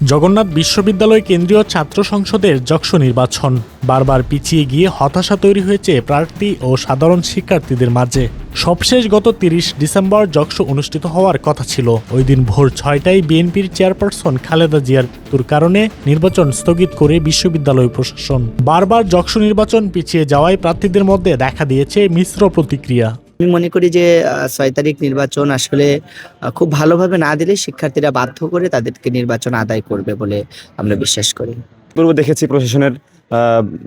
জগন্নাথ বিশ্ববিদ্যালয় কেন্দ্রীয় ছাত্র সংসদের যক্ষ নির্বাচন বারবার পিছিয়ে গিয়ে হতাশা তৈরি হয়েছে প্রার্থী ও সাধারণ শিক্ষার্থীদের মাঝে। সবশেষ গত ৩০ ডিসেম্বর যক্ষ অনুষ্ঠিত হওয়ার কথা ছিল। ওই দিন ভোর ৬টায় বিএনপির চেয়ারপারসন খালেদা জিয়ার মৃত্যুর কারণে নির্বাচন স্থগিত করে বিশ্ববিদ্যালয় প্রশাসন। বারবার যক্ষ নির্বাচন পিছিয়ে যাওয়ায় প্রার্থীদের মধ্যে দেখা দিয়েছে মিশ্র প্রতিক্রিয়া। আমি মনে করি যে ৬ তারিখ নির্বাচন আসলে খুব ভালোভাবে না দিলে শিক্ষার্থীরা বাধ্য করে তাদেরকে নির্বাচন আদায় করবে বলে আমরা বিশ্বাস করি। পূর্ব দেখেছি প্রশাসনের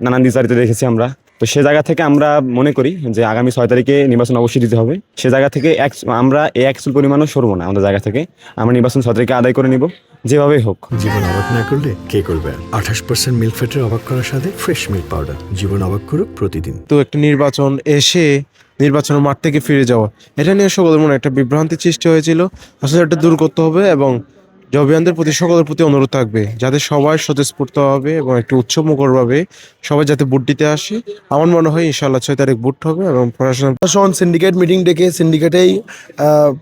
নানান বিচারিত দেখেছি আমরা, তো সে জায়গা থেকে আমরা মনে করি যে আগামী ৬ তারিখে নির্বাচন অবশ্যই দিতে হবে। সে জায়গা থেকে আমরা এক চুল পরিমাণও সরবো না। আমাদের জায়গা থেকে আমরা নির্বাচন ৬ তারিখে আদায় করে নিব, যেভাবেই হোক। জীবন অবাক না করলে কে করবে? 28% মিল্ক ফ্যাটের অবাক করার সাথে ফ্রেশ মিল্ক পাউডার। জীবন অবাক করুক প্রতিদিন। তো একটা নির্বাচন এসে নির্বাচনের মাঠ থেকে ফিরে যাওয়া, এটা নিয়ে সকলের মনে একটা বিভ্রান্তি সৃষ্টি হয়েছিল। আসলে এটা দূর করতে হবে এবং জবিয়ানদের প্রতি সকলের প্রতি অনুরোধ থাকবে যাতে সবাই স্বতঃস্ফূর্ত হবে এবং একটু উৎসবমুখরভাবে সবাই যাতে ভোট দিতে আসে। আমার মনে হয় ইনশাআল্লাহ ৬ তারিখ ভোট হবে এবং প্রশাসন সিন্ডিকেট মিটিং ডেকে সিন্ডিকেটেই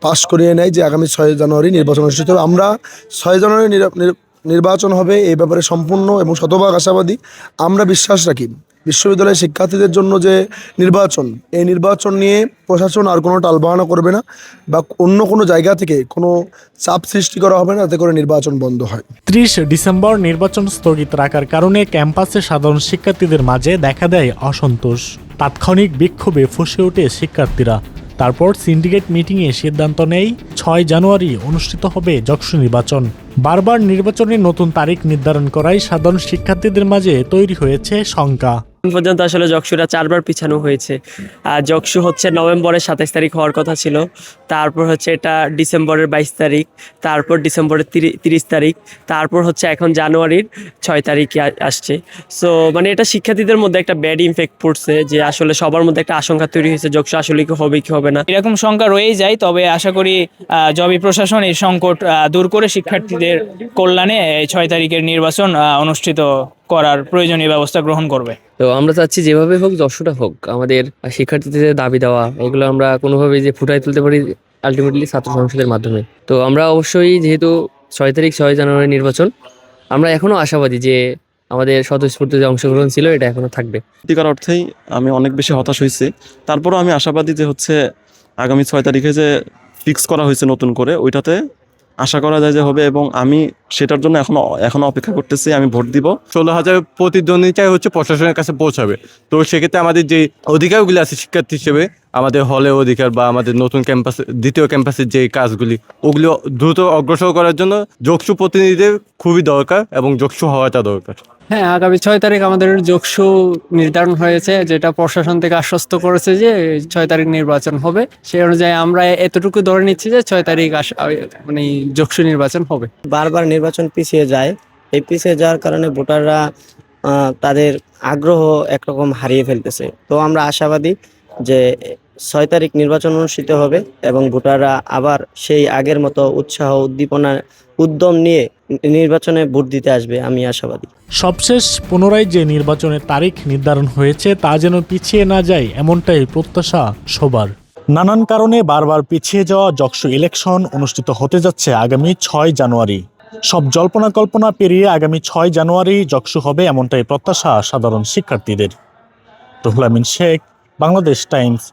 পাস করিয়ে নেয় যে আগামী ৬ জানুয়ারি নির্বাচন অনুষ্ঠিত হবে। আমরা ৬ জানুয়ারি নির্বাচন হবে এই ব্যাপারে সম্পূর্ণ এবং শতভাগ আশাবাদী। আমরা বিশ্বাস রাখি বিশ্ববিদ্যালয়ের শিক্ষার্থীদের জন্য যে নির্বাচন, এই নির্বাচন নিয়ে প্রশাসন আর কোনো টালবাহানা করবে না বা অন্য কোনো জায়গা থেকে কোনো চাপ সৃষ্টি করা হবে না যাতে করে নির্বাচন বন্ধ হয়। ৩০ ডিসেম্বর নির্বাচন স্থগিত রাখার কারণে ক্যাম্পাসে সাধারণ শিক্ষার্থীদের মাঝে দেখা দেয় অসন্তোষ। তাৎক্ষণিক বিক্ষোভে ফুঁসে ওঠে শিক্ষার্থীরা। তারপর সিন্ডিকেট মিটিংয়ে সিদ্ধান্ত নেয় ৬ জানুয়ারি অনুষ্ঠিত হবে যক্ষ নির্বাচন। বারবার নির্বাচনের নতুন তারিখ নির্ধারণ করায় সাধারণ শিক্ষার্থীদের মাঝে তৈরি হয়েছে শঙ্কা। পর্যন্ত আসলে যক্ষুরা ৪বার পিছানো হয়েছে। আর যক্ষু হচ্ছে নভেম্বরের ২৭ তারিখ হওয়ার কথা ছিল, তারপর হচ্ছে এটা ডিসেম্বরের ২২ তারিখ, তারপর ডিসেম্বরের ৩০ তারিখ, তারপর হচ্ছে এখন জানুয়ারির ৬ তারিখে আসছে। সো মানে এটা শিক্ষার্থীদের মধ্যে একটা ব্যাড ইমপ্যাক্ট পড়ছে, যে আসলে সবার মধ্যে একটা আশঙ্কা তৈরি হয়েছে যক্ষু আসলে কি হবে কি হবে না। এরকম শঙ্কা রয়েই যায়, তবে আশা করি জবি প্রশাসন এই সংকট দূর করে শিক্ষার্থীদের কল্যাণে ৬ তারিখের নির্বাচন অনুষ্ঠিত করার প্রয়োজনীয় ব্যবস্থা গ্রহণ করবে। তো আমরা চাচ্ছি যেভাবে হোক যশোটা হোক, আমাদের শিক্ষার্থীদের দাবি দেওয়া এগুলো আমরা কোনোভাবে যে ফুটাই তুলতে পারি আলটিমেটলি ছাত্র সংসদের মাধ্যমে। তো আমরা অবশ্যই যেহেতু ৬ তারিখ ৬ জানুয়ারি নির্বাচন, আমরা এখনো আশাবাদী যে আমাদের স্বতঃস্ফূর্ত যে অংশগ্রহণ ছিল এটা এখনো থাকবে। সত্যিকার অর্থেই আমি অনেক বেশি হতাশ হয়েছি। তারপরও আমি আশাবাদী যে হচ্ছে আগামী ৬ তারিখে যে ফিক্স করা হয়েছে নতুন করে, ওইটাতে আশা করা যায় যে হবে, এবং আমি সেটার জন্য এখনো অপেক্ষা করতেছি। আমি ভোট দিব। ১৬,০০০ প্রতিদ্বন্দ্বিতায় হচ্ছে প্রশাসনের কাছে পৌঁছাবে। তো সেক্ষেত্রে আমাদের যে অধিকারগুলি আছে শিক্ষার্থী হিসেবে, আমাদের হলের অধিকার বা আমাদের নতুন ক্যাম্পাসে দ্বিতীয় ক্যাম্পাসের যে কাজগুলি, ওগুলি দ্রুত অগ্রসর করার জন্য যক্ষু প্রতিনিধিদের খুবই দরকার এবং যক্ষু হওয়াটা দরকার। হ্যাঁ, আগামী ৬ তারিখ আমাদের যক্ষু নির্ধারণ হয়েছে, যেটা প্রশাসন থেকে আশ্বস্ত করেছে যে ৬ তারিখ নির্বাচন হবে। সেই অনুযায়ী আমরা এতটুকু ধরে নিচ্ছি যে ৬ তারিখ মানে যক্ষু নির্বাচন হবে। বারবার নির্বাচন পিছিয়ে যায়, এই পিছিয়ে যাওয়ার কারণে ভোটাররা তাদের আগ্রহ একরকম হারিয়ে ফেলতেছে। তো আমরা আশাবাদী যে ৬ তারিখ নির্বাচন অনুষ্ঠিত হবে এবং ভোটাররা আবার সেই আগের মতো উৎসাহ উদ্দীপনা উদ্যম নিয়ে নির্বাচনে ভোট দিতে আসবে, আমি আশাবাদী। সবশেষ পুনরায় যে নির্বাচনের তারিখ নির্ধারণ হয়েছে তা যেন পিছিয়ে না যায়, এমনটাই প্রত্যাশা সবার। নানান কারণে বারবার পিছিয়ে যাওয়া যক্ষ ইলেকশন অনুষ্ঠিত হতে যাচ্ছে আগামী ৬ জানুয়ারি। সব জল্পনা কল্পনা পেরিয়ে আগামী ৬ জানুয়ারি যক্ষ হবে, এমনটাই প্রত্যাশা সাধারণ শিক্ষার্থীদের। রুহুল আমিন শেখ, বাংলাদেশ টাইমস।